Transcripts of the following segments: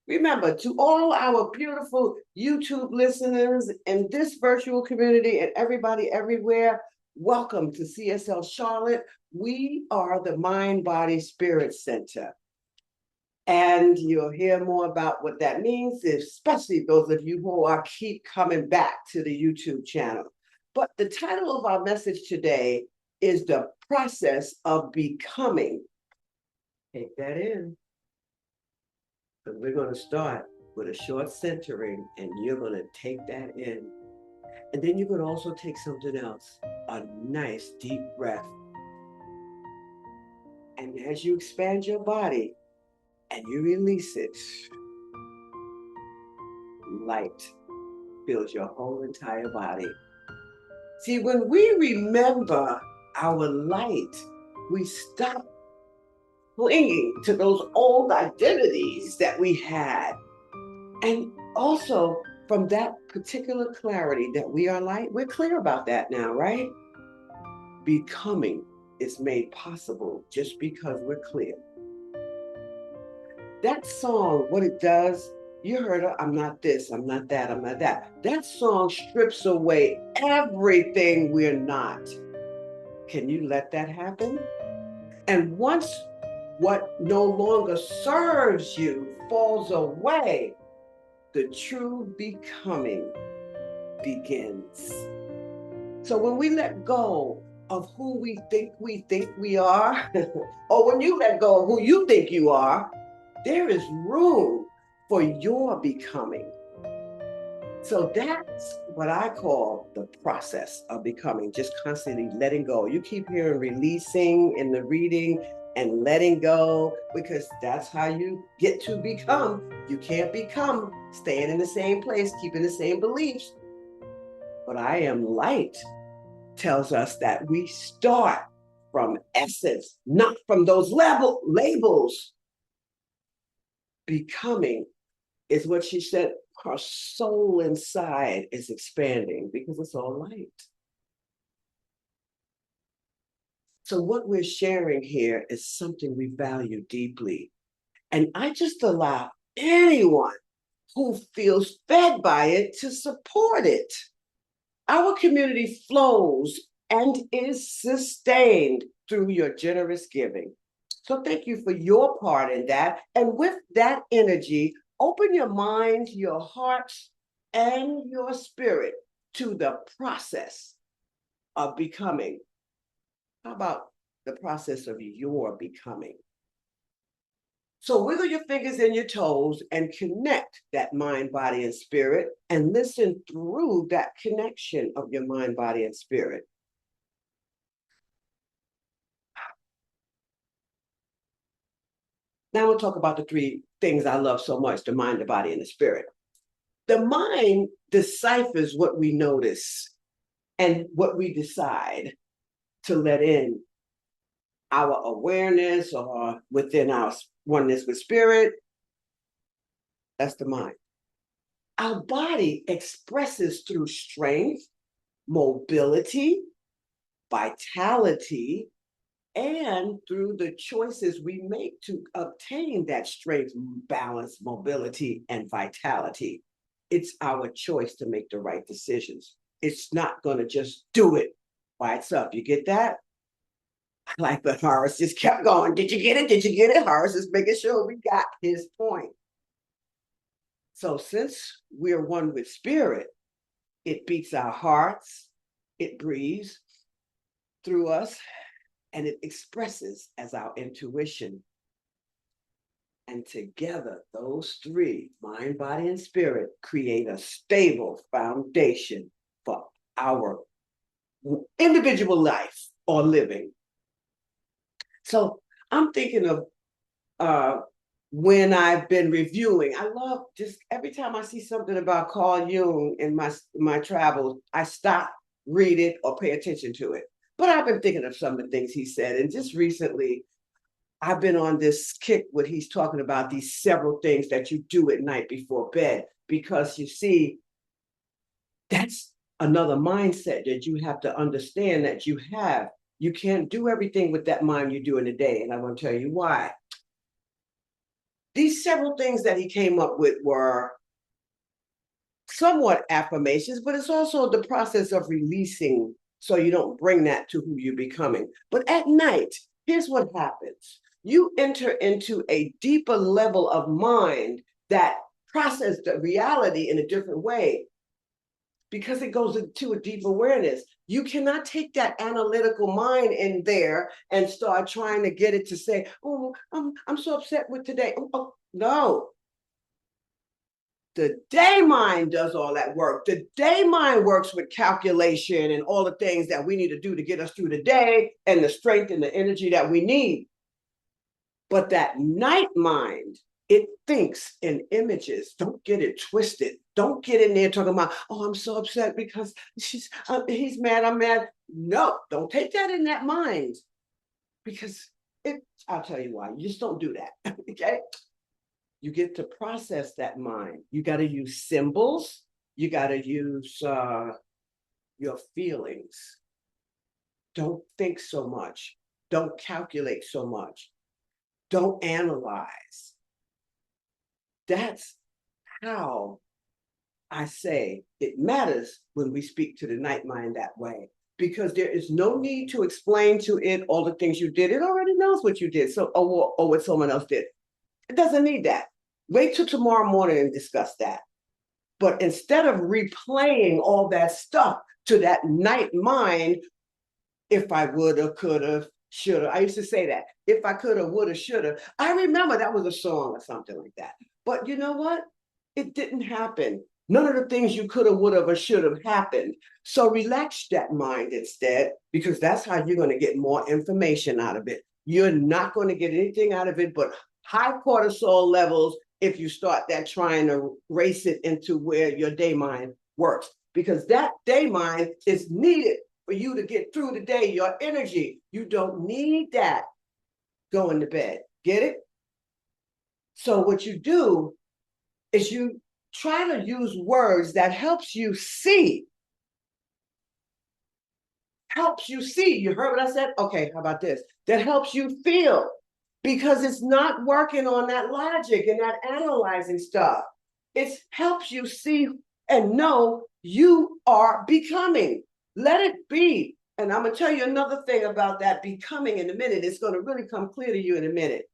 Remember, to all our beautiful YouTube listeners in this virtual community and everybody everywhere, welcome to CSL Charlotte. We are the Mind, Body, Spirit Center. And you'll hear more about what that means, especially those of you who are keep coming back to the YouTube channel. But the title of our message today is the process of becoming. Take that in. So we're going to start with a short centering, and you're going to take that in. And then you're going to also take something else, a nice deep breath. And as you expand your body and you release it, light fills your whole entire body. See, when we remember our light, we stop clinging to those old identities that we had. And also, from that particular clarity that we are light, we're clear about that now, right? Becoming is made possible just because we're clear. That song, what it does, you heard her, I'm not this, I'm not that, I'm not that. That song strips away everything we're not. Can you let that happen? And once what no longer serves you falls away, the true becoming begins. So when we let go of who we think we are, or when you let go of who you think you are, there is room for your becoming. So that's what I call the process of becoming, just constantly letting go. You keep hearing releasing in the reading and letting go, because that's how you get to become. You can't become staying in the same place, keeping the same beliefs. But I am light tells us that we start from essence, not from those labels. Becoming is what she said, her soul inside is expanding because it's all light. So what we're sharing here is something we value deeply. And I just allow anyone who feels fed by it to support it. Our community flows and is sustained through your generous giving. So thank you for your part in that. And with that energy, open your mind, your heart, and your spirit to the process of becoming. How about the process of your becoming? So wiggle your fingers and your toes and connect that mind, body, and spirit, and listen through that connection of your mind, body, and spirit. Now we'll talk about the three things I love so much, the mind, the body, and the spirit. The mind deciphers what we notice and what we decide to let in our awareness or within our oneness with spirit. That's the mind. Our body expresses through strength, mobility, vitality, and through the choices we make to obtain that strength, balance, mobility, and vitality. It's our choice to make the right decisions. It's not going to just do it by itself. You get that? I like that Horace just kept going. Did you get it? Did you get it? Horace is making sure we got his point. So since we're one with spirit, it beats our hearts, it breathes through us, and it expresses as our intuition. And together, those three, mind, body, and spirit, create a stable foundation for our individual life or living. So I'm thinking of when I've been reviewing. I love just every time I see something about Carl Jung in my travels, I stop, read it, or pay attention to it. But I've been thinking of some of the things he said. And just recently, I've been on this kick where he's talking about these several things that you do at night before bed. Because you see, that's another mindset that you have to understand that you have. You can't do everything with that mind you do in a day. And I'm going to tell you why. these several things that he came up with were somewhat affirmations, but it's also the process of releasing so you don't bring that to who you're becoming. But at night, here's what happens. You enter into a deeper level of mind that processes the reality in a different way because it goes into a deep awareness. You cannot take that analytical mind in there and start trying to get it to say, oh, I'm so upset with today. Oh, no, the day mind does all that work. The day mind works with calculation and all the things that we need to do to get us through the day and the strength and the energy that we need. But that night mind, it thinks in images. Don't get it twisted. Don't get in there talking about, oh, I'm so upset because he's mad, I'm mad. No, don't take that in that mind because I'll tell you why. You just don't do that, okay? You get to process that mind. You got to use symbols. You got to use your feelings. Don't think so much. Don't calculate so much. Don't analyze. That's how I say it matters when we speak to the night mind that way, because there is no need to explain to it all the things you did. It already knows what you did, so or what someone else did. It doesn't need that. Wait till tomorrow morning and discuss that. But instead of replaying all that stuff to that night mind, if I woulda, coulda, shoulda. I used to say that. If I coulda, woulda, shoulda. I remember that was a song or something like that. But you know what? It didn't happen. None of the things you coulda, woulda, or should have happened. So relax that mind instead, because that's how you're going to get more information out of it. You're not going to get anything out of it but high cortisol levels if you start that trying to race it into where your day mind works, because that day mind is needed for you to get through the day, your energy. You don't need that going to bed. Get it? So what you do is you try to use words that helps you see. Helps you see. You heard what I said? Okay, how about this? That helps you feel, because it's not working on that logic and that analyzing stuff. It helps you see and know you are becoming. Let it be. And I'm going to tell you another thing about that becoming in a minute. It's going to really come clear to you in a minute.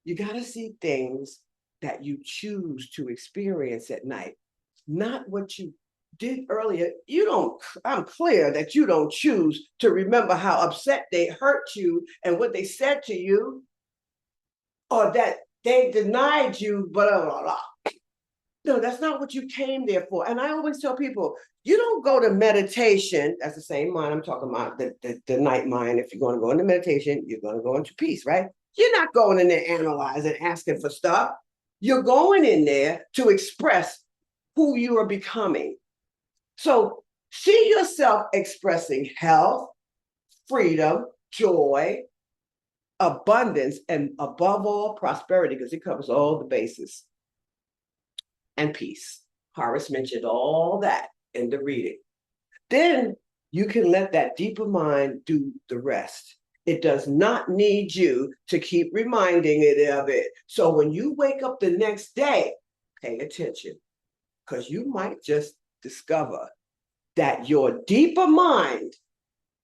You got to see things that you choose to experience at night, not what you did earlier. You don't, I'm clear that you don't choose to remember how upset they hurt you and what they said to you, or that they denied you, blah, blah, blah. No, that's not what you came there for. And I always tell people, you don't go to meditation. That's the same mind I'm talking about, the night mind. If you're going to go into meditation, you're going to go into peace, right? You're not going in there analyzing, asking for stuff. You're going in there to express who you are becoming. So see yourself expressing health, freedom, joy, abundance, and above all, prosperity, because it covers all the bases, and peace. Horace mentioned all that in the reading. Then you can let that deeper mind do the rest. It does not need you to keep reminding it of it. So when you wake up the next day, pay attention, because you might just discover that your deeper mind,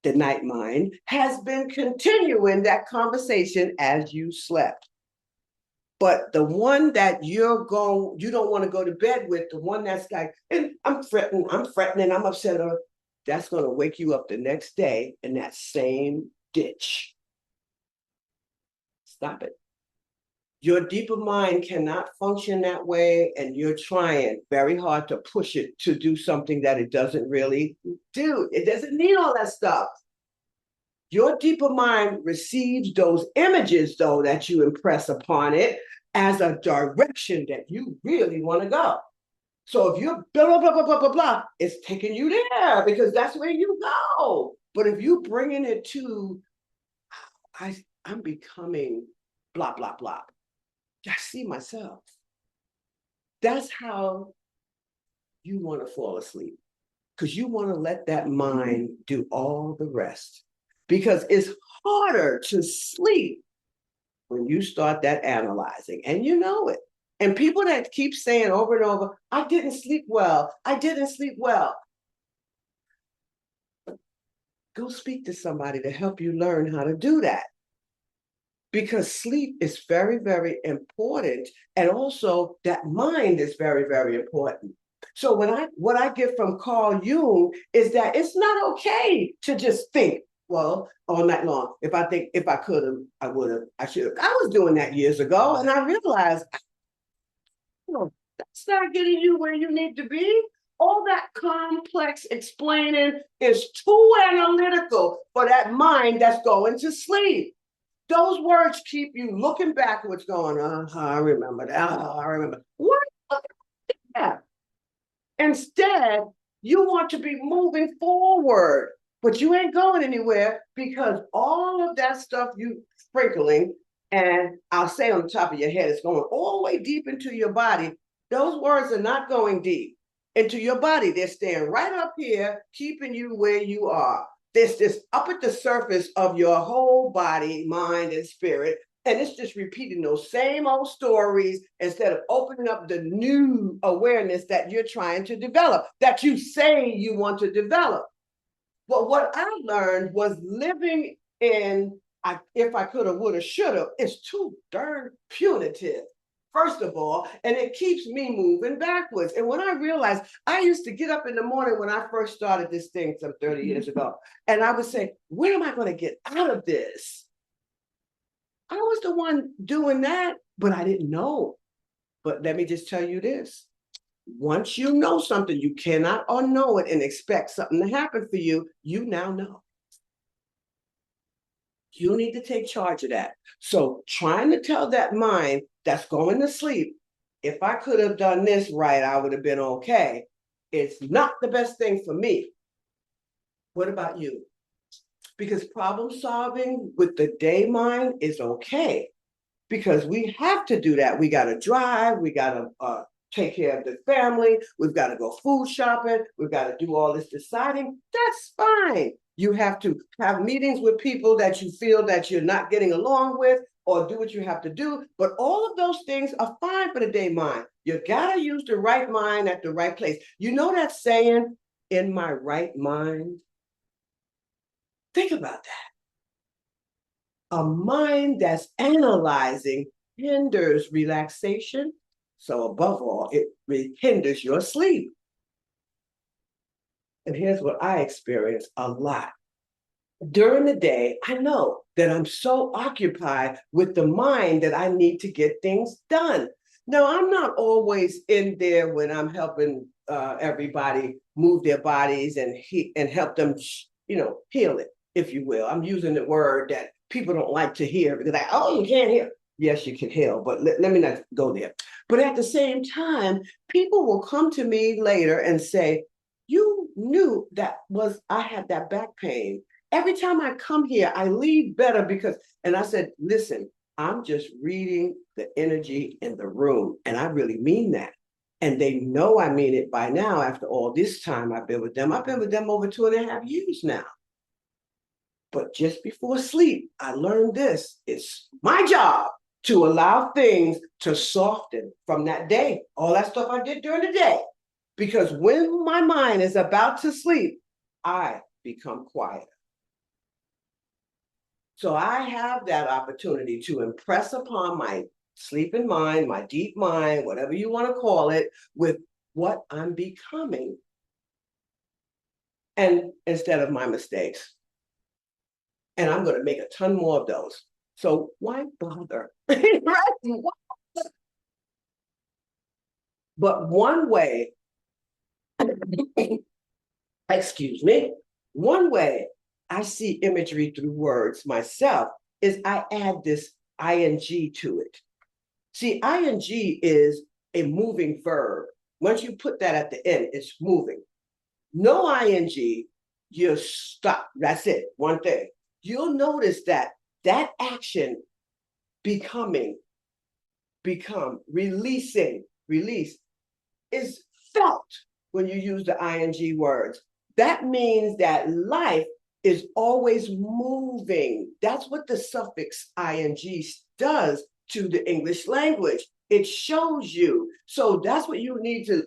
the night mind, has been continuing that conversation as you slept. But the one that you don't want to go to bed with, the one that's like, and I'm fretting and I'm upset, that's going to wake you up the next day in that same ditch. Stop it. Your deeper mind cannot function that way, and you're trying very hard to push it to do something that it doesn't really do. It doesn't need all that stuff. Your deeper mind receives those images, though, that you impress upon it as a direction that you really want to go. So if you're blah, blah, blah, blah, blah, blah, blah, it's taking you there because that's where you go. But if you bringing it to, I'm becoming blah, blah, blah, I see myself. That's how you want to fall asleep, because you want to let that mind do all the rest, because it's harder to sleep when you start that analyzing, and you know it. And people that keep saying over and over, I didn't sleep well, I didn't sleep well. Go speak to somebody to help you learn how to do that. Because sleep is very, very important. And also that mind is very, very important. So what I get from Carl Jung is that it's not okay to just think, well, all night long. If I think if I could have, I would have, I should have. I was doing that years ago, and I realized, oh, that's not getting you where you need to be. All that complex explaining is too analytical for that mind that's going to sleep. Those words keep you looking backwards, going, I remember that. I remember. What? Yeah. Instead, you want to be moving forward, but you ain't going anywhere because all of that stuff you sprinkling, and I'll say on the top of your head, it's going all the way deep into your body. Those words are not going deep into your body. They're staying right up here, keeping you where you are. There's this up at the surface of your whole body, mind, and spirit. And it's just repeating those same old stories instead of opening up the new awareness that you're trying to develop, that you say you want to develop. But what I learned was living in, if I coulda, woulda, shoulda, is too darn punitive, first of all, and it keeps me moving backwards. And when I realized, I used to get up in the morning when I first started this thing some 30 years ago, and I would say, when am I going to get out of this? I was the one doing that, but I didn't know. But let me just tell you this. Once you know something, you cannot unknow it and expect something to happen for you. You now know. You need to take charge of that. So trying to tell that mind that's going to sleep, if I could have done this right, I would have been okay. It's not the best thing for me. What about you? Because problem solving with the day mind is okay. Because we have to do that. We got to drive, we got to take care of the family, we've got to go food shopping, we've got to do all this deciding. That's fine. You have to have meetings with people that you feel that you're not getting along with, or do what you have to do. But all of those things are fine for the day mind. You got to use the right mind at the right place. You know that saying, in my right mind? Think about that. A mind that's analyzing hinders relaxation. So above all, it hinders your sleep. And here's what I experience a lot. During the day, I know that I'm so occupied with the mind that I need to get things done. Now, I'm not always in there when I'm helping everybody move their bodies and help them, heal it, if you will. I'm using the word that people don't like to hear because like, oh, you can't heal. Yes, you can heal, but let me not go there. But at the same time, people will come to me later and say, you knew that I had that back pain. Every time I come here, I leave better because, and I said, listen, I'm just reading the energy in the room. And I really mean that. And they know I mean it by now after all this time I've been with them. I've been with them over 2.5 years now. But just before sleep, I learned this. It's my job to allow things to soften from that day, all that stuff I did during the day. Because when my mind is about to sleep, I become quiet. So I have that opportunity to impress upon my sleeping mind, my deep mind, whatever you want to call it, with what I'm becoming. And instead of my mistakes. And I'm going to make a ton more of those. So why bother? Right? But one way, excuse me, one way I see imagery through words myself is I add this ing to it. See, ing is a moving verb. Once you put that at the end, it's moving. No ing, you stop. That's it. One thing. You'll notice that action becoming, become, releasing, release is felt when you use the ing words. That means that life is always moving. That's what the suffix ing does to the English language. It shows you. So that's what you need to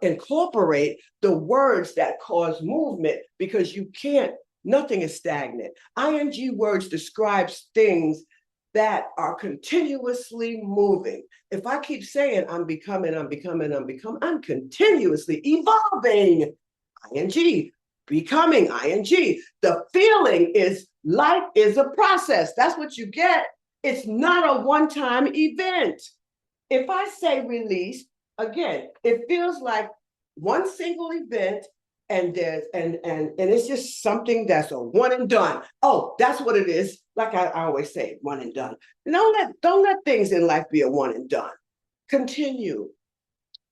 incorporate, the words that cause movement, because you can't, nothing is stagnant. Ing words describes things that are continuously moving. If I keep saying I'm becoming, I'm continuously evolving. Ing, becoming, ing. The feeling is life is a process. That's what you get. It's not a one-time event. If I say release, again, it feels like one single event, and there's and it's just something that's a one and done. Oh, that's what it is. Like I always say, one and done. Don't let things in life be a one and done. Continue.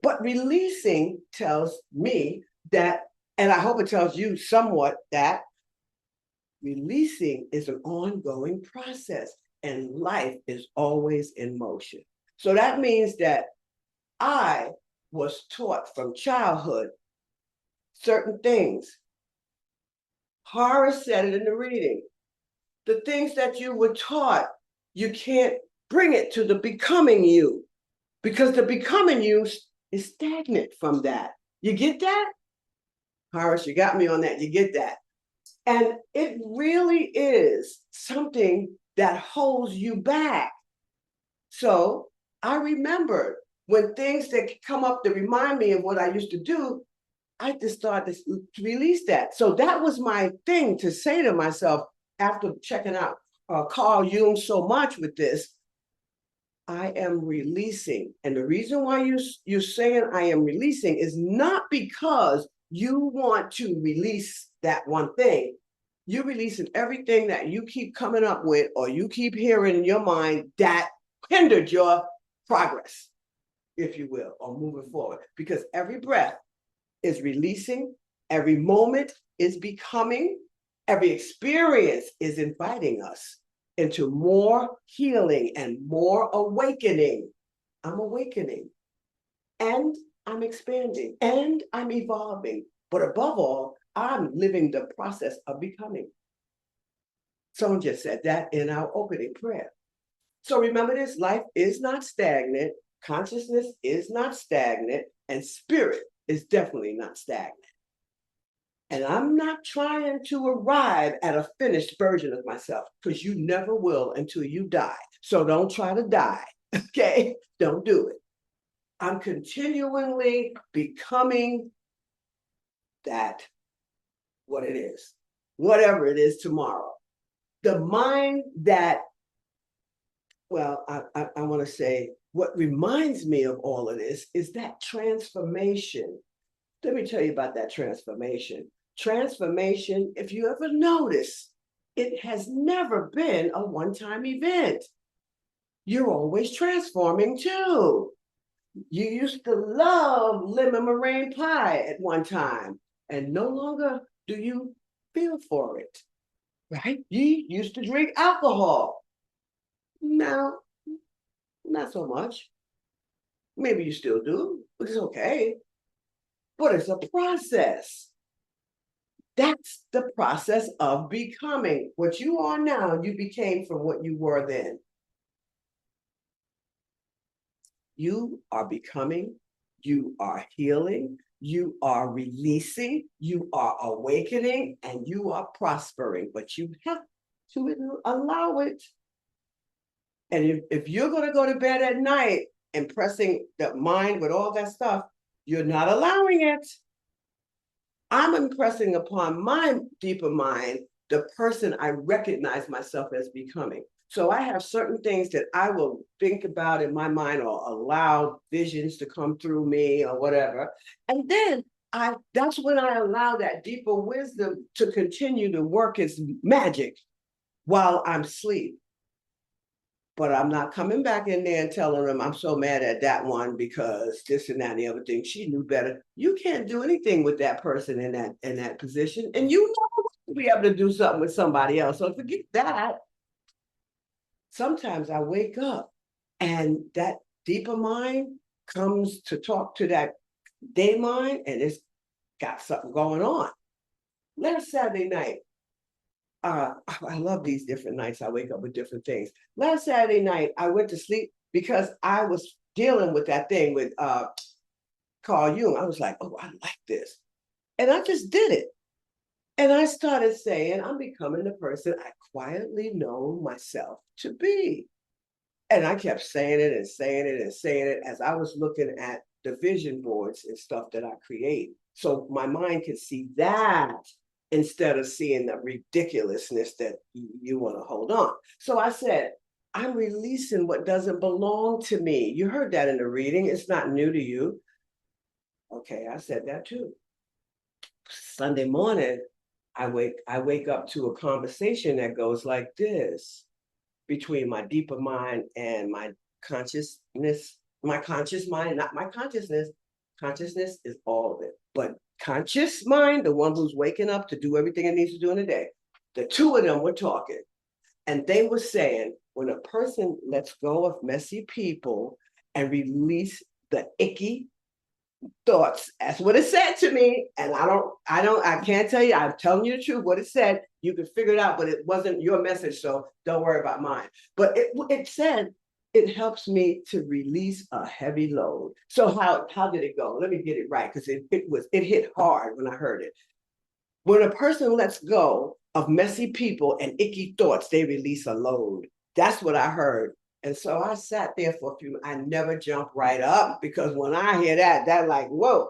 But releasing tells me that, and I hope it tells you somewhat, that releasing is an ongoing process, and life is always in motion. So that means that I was taught from childhood certain things. Horace said it in the reading. The things that you were taught, you can't bring it to the becoming you, because the becoming you is stagnant from that. You get that? Horace, you got me on that. You get that? And it really is something that holds you back. So I remember when things that come up to remind me of what I used to do, I just started to release that. So that was my thing to say to myself after checking out Carl Jung so much with this. I am releasing. And the reason why you're saying I am releasing is not because you want to release that one thing. You're releasing everything that you keep coming up with, or you keep hearing in your mind, that hindered your progress, if you will, or moving forward. Because every breath is releasing, every moment is becoming, every experience is inviting us into more healing and more awakening. I'm awakening, and I'm expanding, and I'm evolving. But above all, I'm living the process of becoming. Someone just said that in our opening prayer. So remember this, life is not stagnant, consciousness is not stagnant, and spirit is definitely not stagnant. And I'm not trying to arrive at a finished version of myself, because you never will until you die. So don't try to die, okay? Don't do it. I'm continually becoming that, what it is, whatever it is tomorrow. The mind that, well, I want to say, what reminds me of all of this is that transformation. Let me tell you about that transformation. Transformation, if you ever notice, it has never been a one-time event. You're always transforming too. You used to love lemon meringue pie at one time, and no longer do you feel for it, right? You used to drink alcohol. Now, not so much. Maybe you still do, but it's okay. But it's a process. That's the process of becoming. What you are now, you became from what you were then. You are becoming, you are healing, you are releasing, you are awakening, and you are prospering. But you have to allow it. And if you're going to go to bed at night impressing the mind with all that stuff, you're not allowing it. I'm impressing upon my deeper mind the person I recognize myself as becoming. So I have certain things that I will think about in my mind, or allow visions to come through me or whatever. And then that's when I allow that deeper wisdom to continue to work its magic while I'm asleep. But I'm not coming back in there and telling them I'm so mad at that one because this and that and the other thing. She knew better. You can't do anything with that person in that position, and you know to be able to do something with somebody else. So forget that. Sometimes I wake up and that deeper mind comes to talk to that day mind, and it's got something going on. Last Saturday night, I love these different nights. I wake up with different things. Last Saturday night, I went to sleep because I was dealing with that thing with Carl Jung. I was like, oh, I like this. And I just did it. And I started saying, I'm becoming the person I quietly know myself to be. And I kept saying it and saying it and saying it as I was looking at the vision boards and stuff that I create. So my mind could see that instead of seeing the ridiculousness that you want to hold on. So I said, I'm releasing what doesn't belong to me. You heard that in the reading. It's not new to you. Okay, I said that too. Sunday morning, I wake up to a conversation that goes like this between my deeper mind and my consciousness, my conscious mind, not my consciousness. Consciousness is all of it. But conscious mind, the one who's waking up to do everything it needs to do in a day, the two of them were talking. And they were saying, when a person lets go of messy people and release the icky thoughts. That's what it said to me. And I can't tell you, I'm telling you the truth, what it said. You can figure it out, but it wasn't your message. So don't worry about mine. But it said, it helps me to release a heavy load. So how did it go? Let me get it right. Because it hit hard when I heard it. When a person lets go of messy people and icky thoughts, they release a load. That's what I heard. And so I sat there for a few. I never jumped right up because when I hear that like, whoa,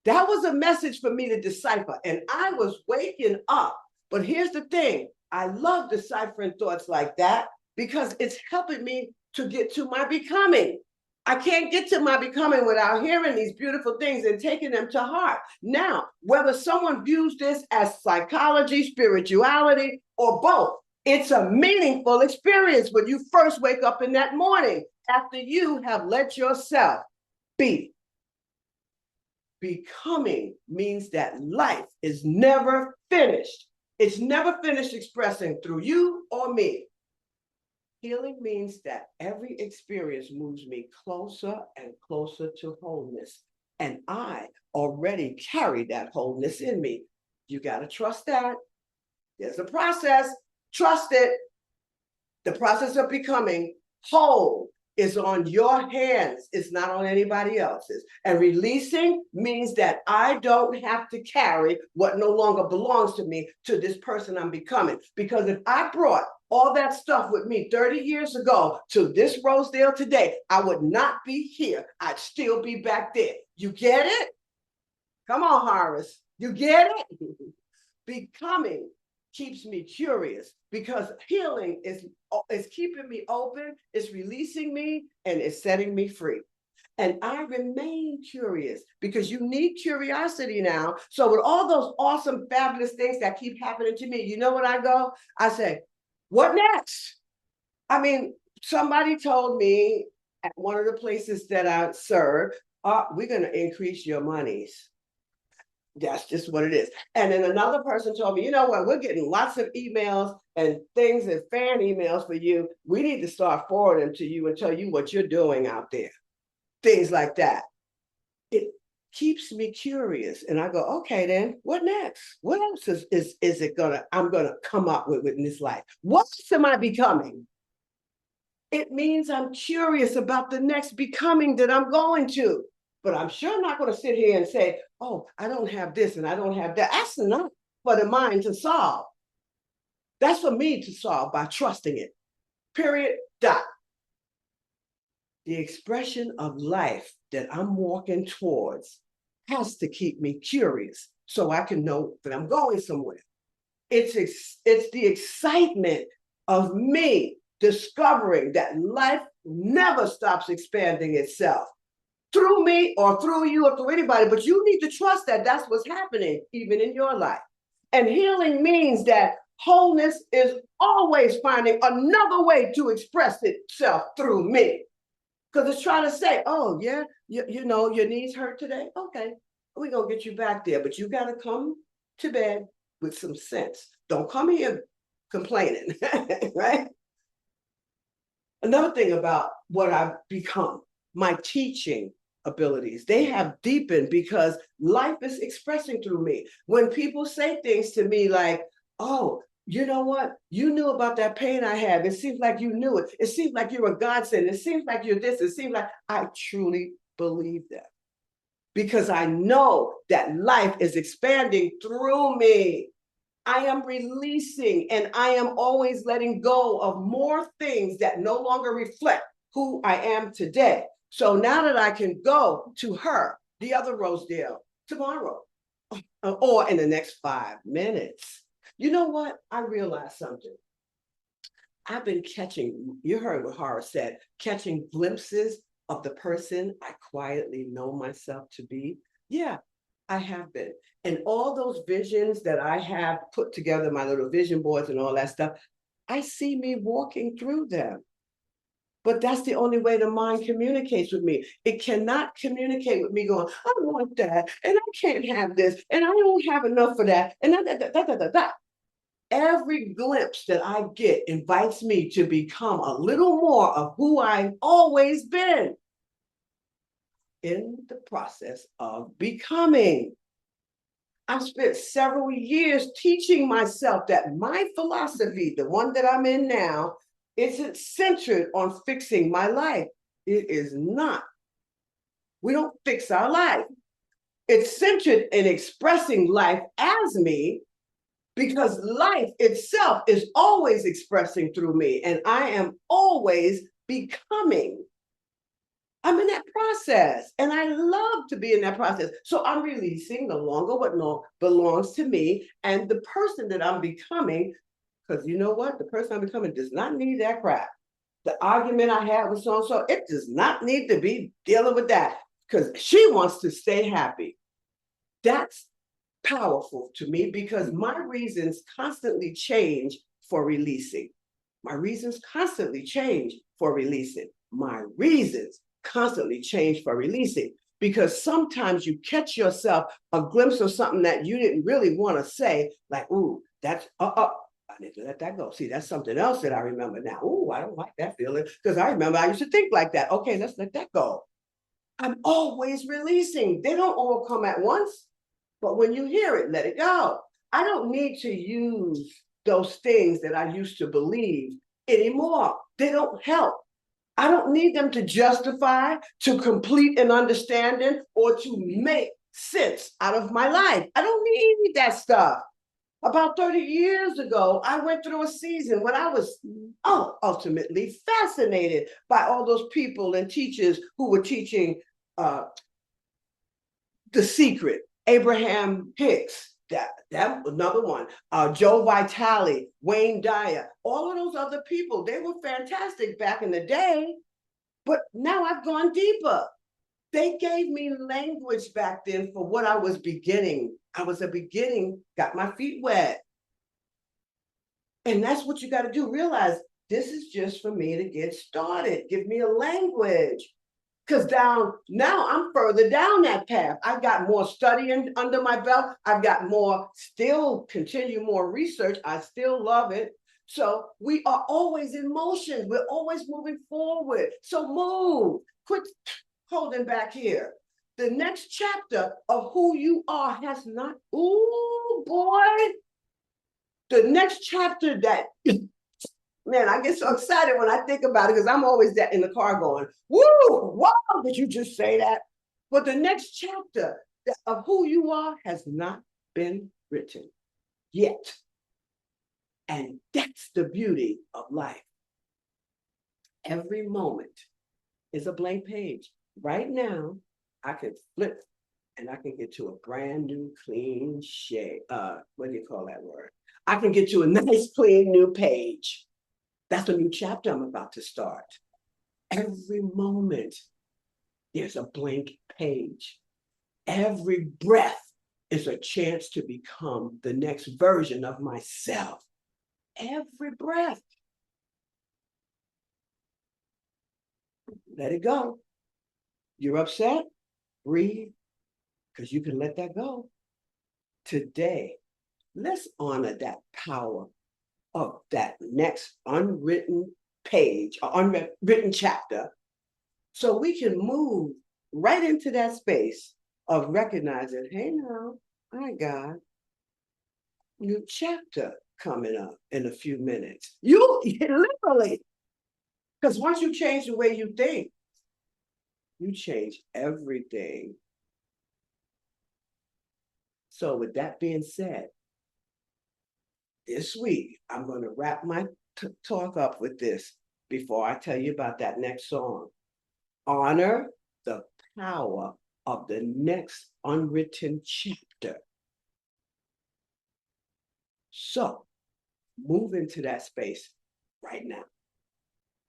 that was a message for me to decipher. And I was waking up. But here's the thing, I love deciphering thoughts like that because it's helping me to get to my becoming. I can't get to my becoming without hearing these beautiful things and taking them to heart. Now, whether someone views this as psychology, spirituality, or both, it's a meaningful experience when you first wake up in that morning after you have let yourself be. Becoming means that life is never finished. It's never finished expressing through you or me. Healing means that every experience moves me closer and closer to wholeness. And I already carry that wholeness in me. You got to trust that. There's a process. Trust it. The process of becoming whole is on your hands. It's not on anybody else's. And releasing means that I don't have to carry what no longer belongs to me to this person I'm becoming. Because if I brought all that stuff with me 30 years ago to this Rosedale today, I would not be here. I'd still be back there. You get it? Come on, Horace. You get it? Becoming keeps me curious because healing is keeping me open, it's releasing me, and it's setting me free. And I remain curious because you need curiosity now. So with all those awesome, fabulous things that keep happening to me, you know what I go? I say, what next? I mean, somebody told me at one of the places that I serve, we're going to increase your monies. That's just what it is. And then another person told me, you know what, we're getting lots of emails and things and fan emails for you. We need to start forwarding them to you and tell you what you're doing out there. Things like that. It keeps me curious. And I go, okay, then what next? What else is it I'm gonna come up with in this life? What am I becoming? It means I'm curious about the next becoming that I'm going to. But I'm sure not going to sit here and say, oh, I don't have this and I don't have that. That's not for the mind to solve. That's for me to solve by trusting it. Period. Dot. The expression of life that I'm walking towards has to keep me curious so I can know that I'm going somewhere. It's the excitement of me discovering that life never stops expanding itself. Through me or through you or through anybody, but you need to trust that that's what's happening even in your life. And healing means that wholeness is always finding another way to express itself through me. Because it's trying to say, oh, yeah, you know, your knees hurt today. Okay, we're going to get you back there. But you got to come to bed with some sense. Don't come here complaining, right? Another thing about what I've become, my teaching abilities, they have deepened because life is expressing through me. When people say things to me like, oh, you know what? You knew about that pain I have. It seems like you knew it. It seems like you're a godsend. It seems like you're this. It seems like I truly believe that because I know that life is expanding through me. I am releasing and I am always letting go of more things that no longer reflect who I am today. So now that I can go to her, the other Rosedale, tomorrow or in the next 5 minutes. You know what? I realized something. I've been catching, you heard what Horror said, catching glimpses of the person I quietly know myself to be. Yeah, I have been. And all those visions that I have put together, my little vision boards and all that stuff, I see me walking through them. But that's the only way the mind communicates with me. It cannot communicate with me going, I want that, and I can't have this, and I don't have enough of that, and that. Every glimpse that I get invites me to become a little more of who I've always been in the process of becoming. I've spent several years teaching myself that my philosophy, the one that I'm in now, isn't centered on fixing my life. It is not. We don't fix our life. It's centered in expressing life as me because life itself is always expressing through me and I am always becoming. I'm in that process and I love to be in that process. So I'm releasing no longer what belongs to me and the person that I'm becoming, because you know what? The person I'm becoming does not need that crap. The argument I had with so-and-so, it does not need to be dealing with that because she wants to stay happy. That's powerful to me because my reasons constantly change for releasing. My reasons constantly change for releasing. My reasons constantly change for releasing because sometimes you catch yourself a glimpse of something that you didn't really want to say, like, ooh, that's I need to let that go. See, that's something else that I remember now. Ooh, I don't like that feeling because I remember I used to think like that. Okay, let's let that go. I'm always releasing. They don't all come at once. But when you hear it, let it go. I don't need to use those things that I used to believe anymore. They don't help. I don't need them to justify, to complete an understanding, or to make sense out of my life. I don't need that stuff. About 30 years ago, I went through a season when I was ultimately fascinated by all those people and teachers who were teaching The Secret, Abraham Hicks, that another one, Joe Vitale, Wayne Dyer, all of those other people, they were fantastic back in the day, but now I've gone deeper. They gave me language back then for what I was beginning. I was a beginning, got my feet wet. And that's what you got to do. Realize this is just for me to get started. Give me a language. Because down now I'm further down that path. I've got more studying under my belt. I've got more, still continue more research. I still love it. So we are always in motion. We're always moving forward. So move. Quit holding back here. The next chapter of who you are has not, ooh, boy. The next chapter that man, I get so excited when I think about it because I'm always that in the car going, woo, wow, did you just say that? But the next chapter of who you are has not been written yet. And that's the beauty of life. Every moment is a blank page. Right now, I can flip and I can get to a brand new, clean shade. What do you call that word? I can get to a nice, clean new page. That's a new chapter I'm about to start. Every moment, there's a blank page. Every breath is a chance to become the next version of myself. Every breath. Let it go. You're upset? Breathe, because you can let that go. Today, let's honor that power of that next unwritten page or unwritten chapter so we can move right into that space of recognizing, hey now, my God, new chapter coming up in a few minutes. You literally, because once you change the way you think, you change everything. So with that being said, this week, I'm going to wrap my talk up with this before I tell you about that next song. Honor the power of the next unwritten chapter. So move into that space right now.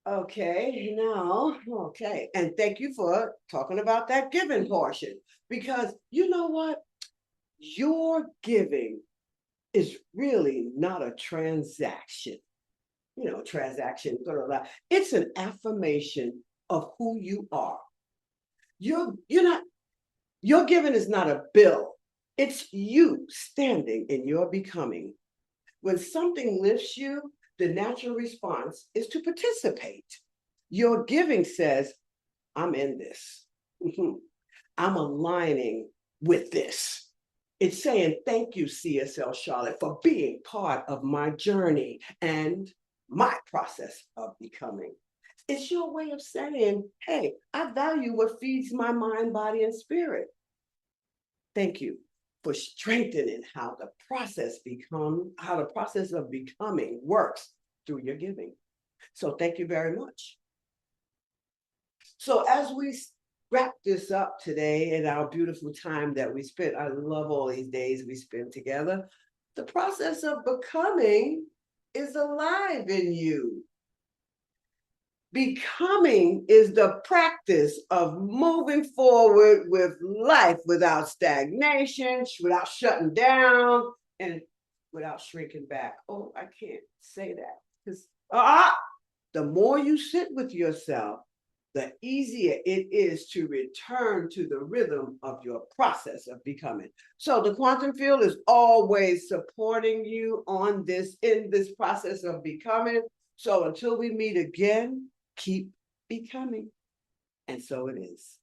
Okay, now, okay. And thank you for talking about that giving portion, because you know what? Your giving is really not a transaction. Transaction, blah, blah, blah. It's an affirmation of who you are. You're not, your giving is not a bill. It's you standing in your becoming. When something lifts you, the natural response is to participate. Your giving says, I'm in this. I'm aligning with this. It's saying, thank you, CSL Charlotte, for being part of my journey and my process of becoming. It's your way of saying, hey, I value what feeds my mind, body, and spirit. Thank you for strengthening how the process of becoming works through your giving. So thank you very much. So as we wrap this up today in our beautiful time that we spent, I love all these days we spend together. The process of becoming is alive in you. Becoming is the practice of moving forward with life without stagnation, without shutting down, and without shrinking back. Oh, I can't say that because the more you sit with yourself, the easier it is to return to the rhythm of your process of becoming. So the quantum field is always supporting you in this process of becoming. So until we meet again, keep becoming. And so it is.